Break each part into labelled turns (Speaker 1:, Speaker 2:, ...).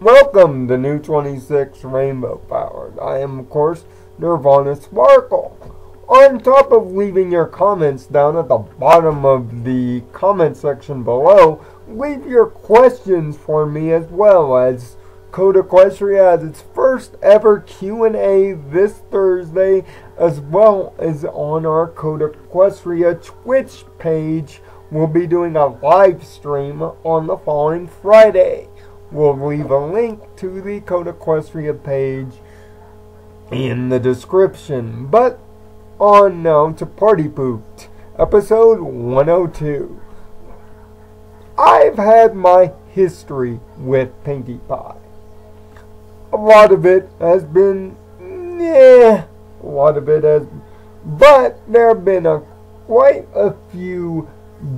Speaker 1: Welcome to New 26 Rainbow Powered. I am, of course, Nirvana Sparkle. On top of leaving your comments down at the bottom of the comment section below, leave your questions for me as well, as Codeequestria has its first ever Q&A this Thursday, as well as on our Codeequestria Twitch page. We'll be doing a live stream on the following Friday. We'll leave a link to the Codeequestria page in the description. But on now to Party Pooped, episode 102. I've had my history with Pinkie Pie. A lot of it has been, but there have been quite a few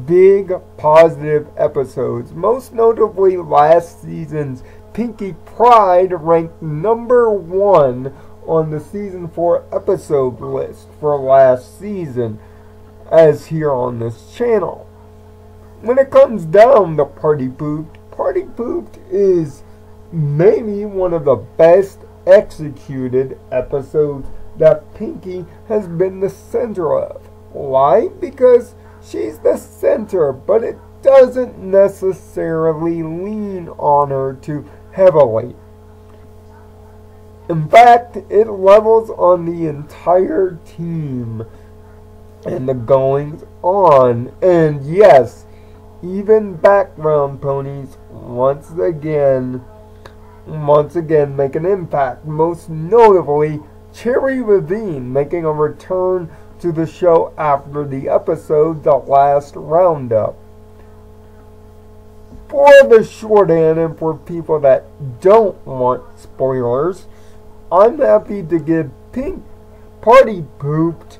Speaker 1: big positive episodes, most notably last season's Pinkie Pride ranked number 1 on the season 4 episode list for last season, as here on this channel. When it comes down to Party Pooped is maybe one of the best executed episodes that Pinkie has been the center of. Why? Because she's the center, but it doesn't necessarily lean on her too heavily. In fact, it levels on the entire team and the goings on. And yes, even background ponies once again make an impact. Most notably, Cherry Ravine making a return to the show after the episode, The Last Roundup. For the shorthand and for people that don't want spoilers, I'm happy to give Party Pooped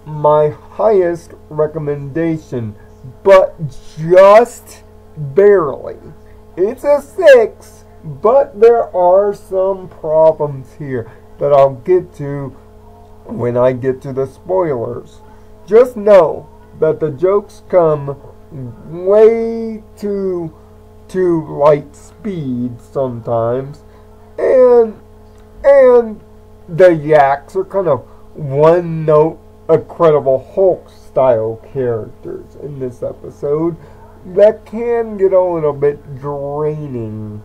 Speaker 1: my highest recommendation, but just barely. It's a 6, but there are some problems here that I'll get to when I get to the spoilers. Just know that the jokes come way too light speed sometimes, and the Yaks are kind of one-note Incredible Hulk style characters in this episode that can get a little bit draining.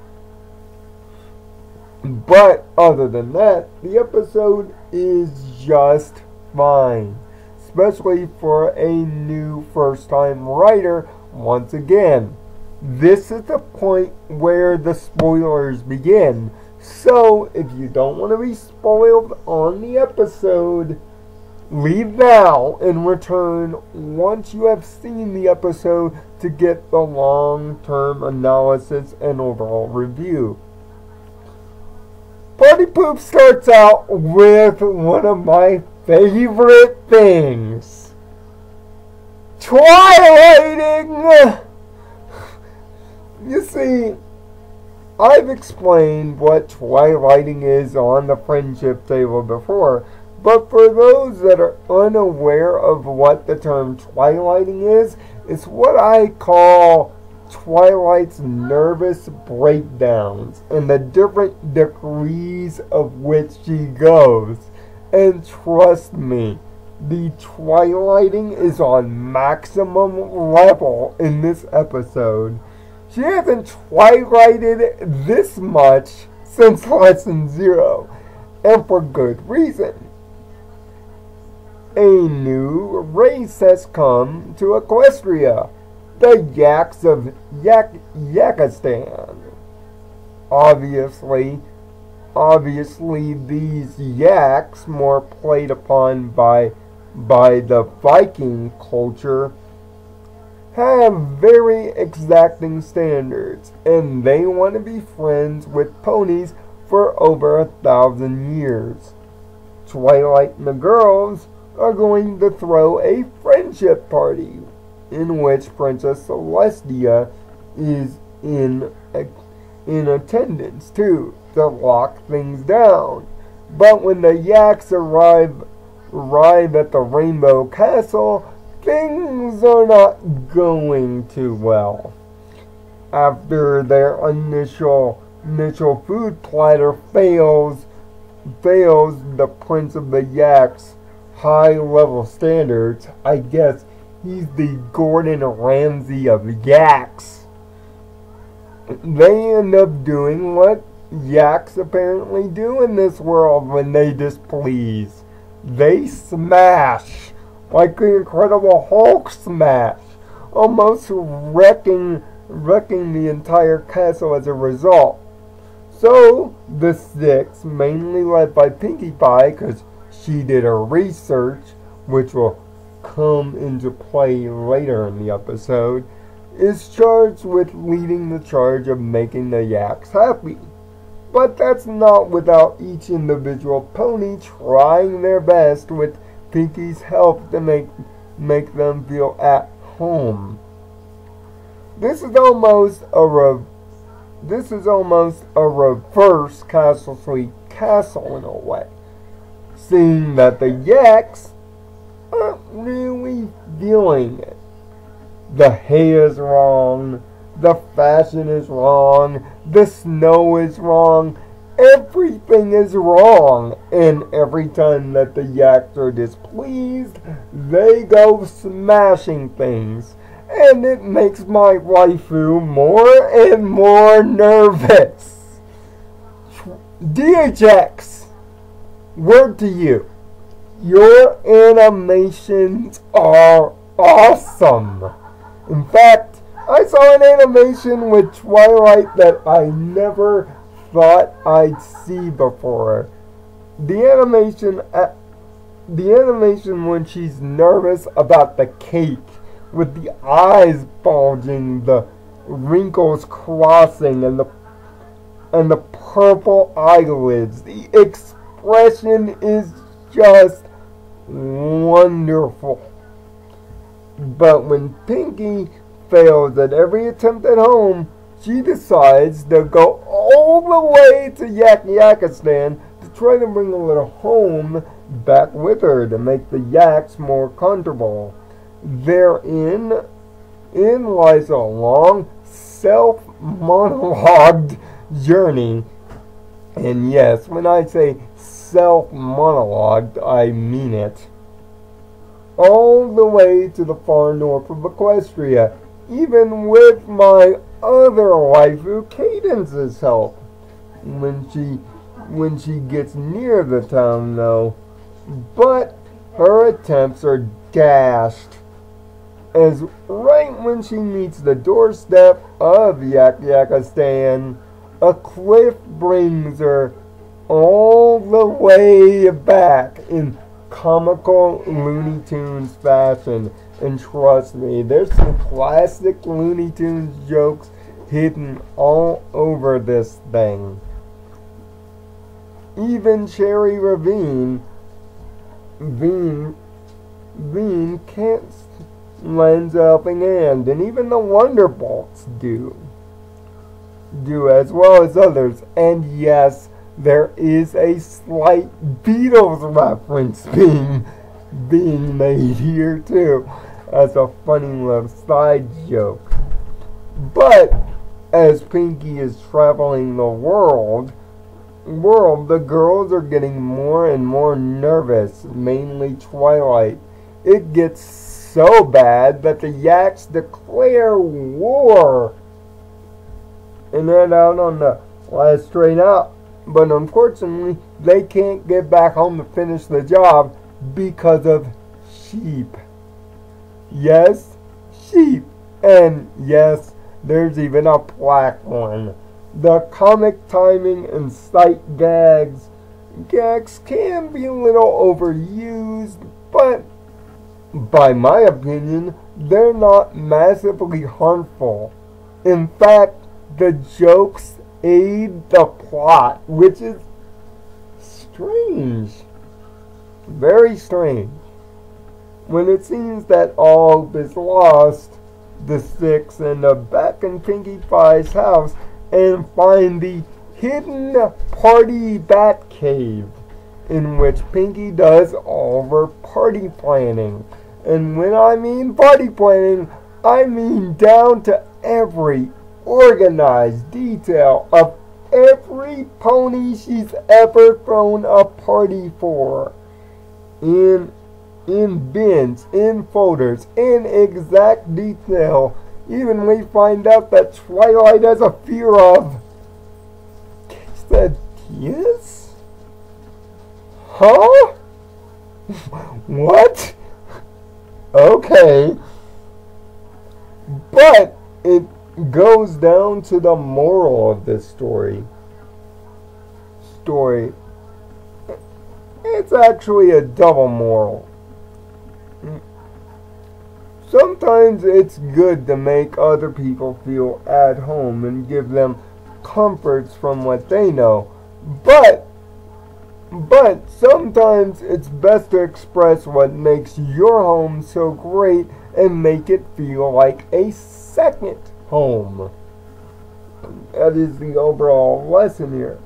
Speaker 1: But other than that, the episode is just fine, especially for a new first-time writer. Once again, this is the point where the spoilers begin. So, if you don't want to be spoiled on the episode, leave now and return once you have seen the episode to get the long-term analysis and overall review. Party Poop starts out with one of my favorite things. Twilighting! You see, I've explained what twilighting is on the friendship table before, but for those that are unaware of what the term twilighting is, it's what I call Twilight's nervous breakdowns and the different degrees of which she goes. And trust me, the twilighting is on maximum level in this episode. She hasn't twilighted this much since lesson 0, and for good reason. A new race has come to Equestria, the Yaks of Yakistan. Obviously these Yaks, more played upon by the Viking culture, have very exacting standards, and they want to be friends with ponies for over 1,000 years. Twilight and the girls are going to throw a friendship party, in which Princess Celestia is in attendance too, to lock things down. But when the Yaks arrive at the Rainbow Castle, things are not going too well. After their initial initial food platter fails the Prince of the Yaks' high-level standards. I guess he's the Gordon Ramsay of Yaks. They end up doing what Yaks apparently do in this world when they displease. They smash, like the Incredible Hulk smash, almost wrecking the entire castle as a result. So, the six, mainly led by Pinkie Pie, because she did her research, which will come into play later in the episode, is charged with leading the charge of making the Yaks happy. But that's not without each individual pony trying their best with Pinkie's help to make them feel at home. This is almost a reverse Castle Sweet Castle in a way, seeing that the Yaks aren't really feeling it. The hay is wrong, the fashion is wrong, the snow is wrong, everything is wrong, and every time that the Yaks are displeased, they go smashing things, and it makes my waifu more and more nervous. DHX, word to you, your animations are awesome. In fact, I saw an animation with Twilight that I never thought I'd see before. The animation when she's nervous about the cake, with the eyes bulging, the wrinkles crossing, and the purple eyelids. The expression is just wonderful. But when Pinkie fails at every attempt at home, she decides to go all the way to Yakistan to try to bring a little home back with her to make the Yaks more comfortable. Therein lies a long, self-monologued journey. And yes, when I say self-monologued, I mean it. All the way to the far north of Equestria, even with my other waifu Cadence's help. When she gets near the town, though. But her attempts are dashed, as right when she meets the doorstep of Yakistan, a cliff brings her all the way back in comical Looney Tunes fashion. And trust me, there's some classic Looney Tunes jokes hidden all over this thing. Even Cherry Ravine can't lend a helping hand, and even the Wonderbolts do as well as others. And yes, there is a slight Beatles reference being made here too, as a funny little side joke. But as Pinkie is traveling the world, the girls are getting more and more nervous, mainly Twilight. It gets so bad that the Yaks declare war and head out on the last train out. But unfortunately, they can't get back home to finish the job because of sheep. Yes, sheep. And yes, there's even a black one. The comic timing and sight gags can be a little overused, but by my opinion, they're not massively harmful. In fact, the jokes aid the plot, which is strange. Very strange. When it seems that all hope is lost, the six end up back in Pinkie Pie's house and find the hidden party bat cave, in which Pinkie does all of her party planning. And when I mean party planning, I mean down to every organized detail of every pony she's ever thrown a party for. In bins, in folders, in exact detail. Even we find out that Twilight has a fear of quesadillas? Huh? What? Okay. But it goes down to the moral of this story. It's actually a double moral. Sometimes it's good to make other people feel at home and give them comforts from what they know. But sometimes it's best to express what makes your home so great and make it feel like a second home. That is the overall lesson here.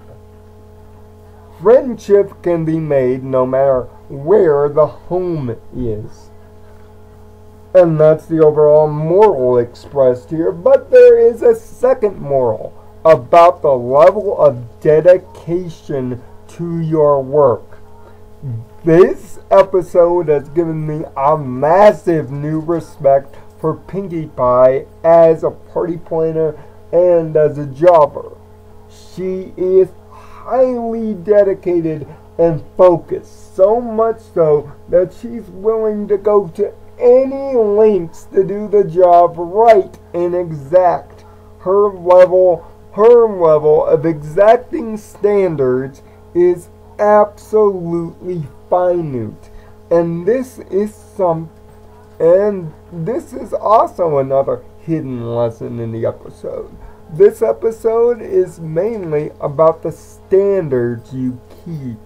Speaker 1: Friendship can be made no matter where the home is. And that's the overall moral expressed here. But there is a second moral about the level of dedication to your work. This episode has given me a massive new respect for Pinkie Pie as a party planner and as a jobber. She is highly dedicated and focused, so much so that she's willing to go to any lengths to do the job right and exact. Her level of exacting standards is absolutely minute. And this is also another hidden lesson in the episode. This episode is mainly about the standards you keep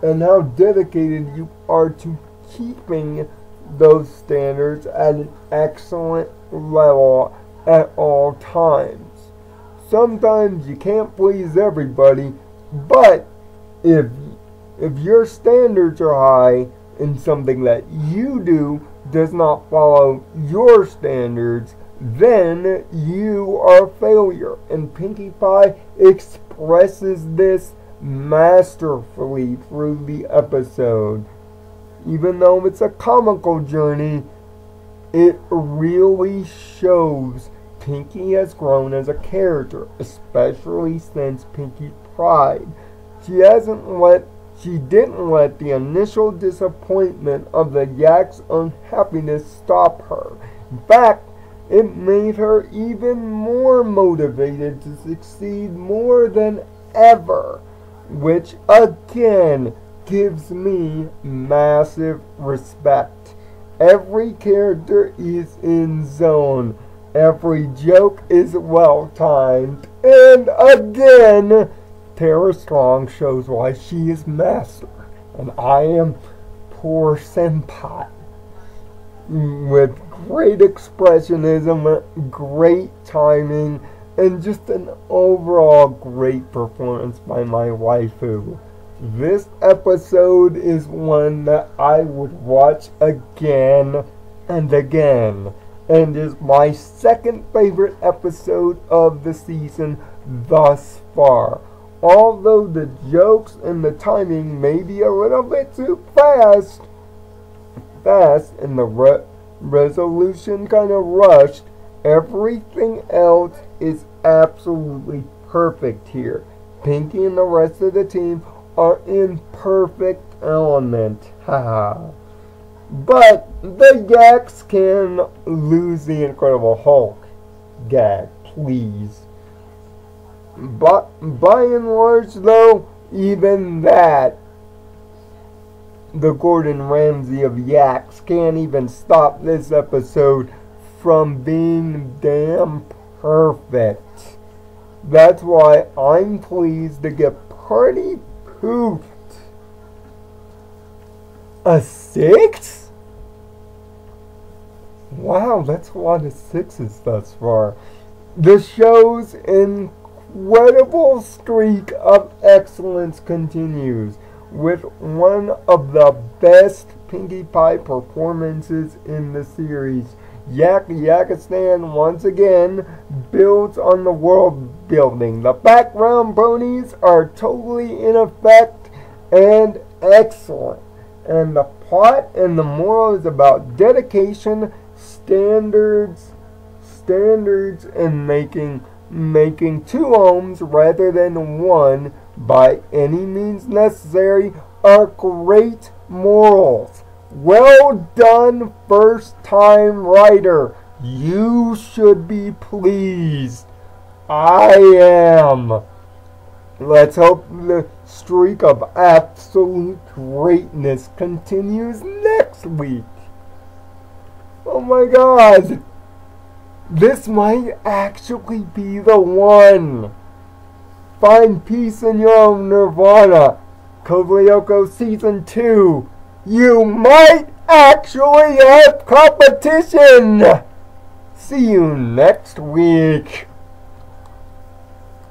Speaker 1: and how dedicated you are to keeping those standards at an excellent level at all times. Sometimes you can't please everybody, but if your standards are high and something that you do does not follow your standards, then you are a failure. And Pinkie Pie expresses this masterfully through the episode. Even though it's a comical journey, it really shows Pinkie has grown as a character, especially since Pinkie Pride. She didn't let the initial disappointment of the Yaks' unhappiness stop her. In fact, it made her even more motivated to succeed more than ever, which again gives me massive respect. Every character is in zone. Every joke is well timed. And again, Tara Strong shows why she is master. And I am poor senpai. With great expressionism, great timing, and just an overall great performance by my waifu. This episode is one that I would watch again and again, and is my second favorite episode of the season thus far. Although the jokes and the timing may be a little bit too fast and the resolution kind of rushed, everything else is absolutely perfect here. Pinkie and the rest of the team are in perfect element. Haha. But the Yaks can lose the Incredible Hulk. Gag, please. But by and large, though, even that, the Gordon Ramsay of Yaks can't even stop this episode from being damn perfect. That's why I'm pleased to get party pooped. A 6? Wow, that's a lot of 6s thus far. The show's incredible streak of excellence continues with one of the best Pinkie Pie performances in the series. Yakistan once again builds on the world building. The background bronies are totally in effect and excellent. And the plot and the moral is about dedication, standards, and making two homes rather than one by any means necessary are great morals. Well done, first-time writer. You should be pleased. I am. Let's hope the streak of absolute greatness continues next week. Oh my God. This might actually be the one. Find peace in your own nirvana. Codeequestria Season 2. You might actually have competition. See you next week.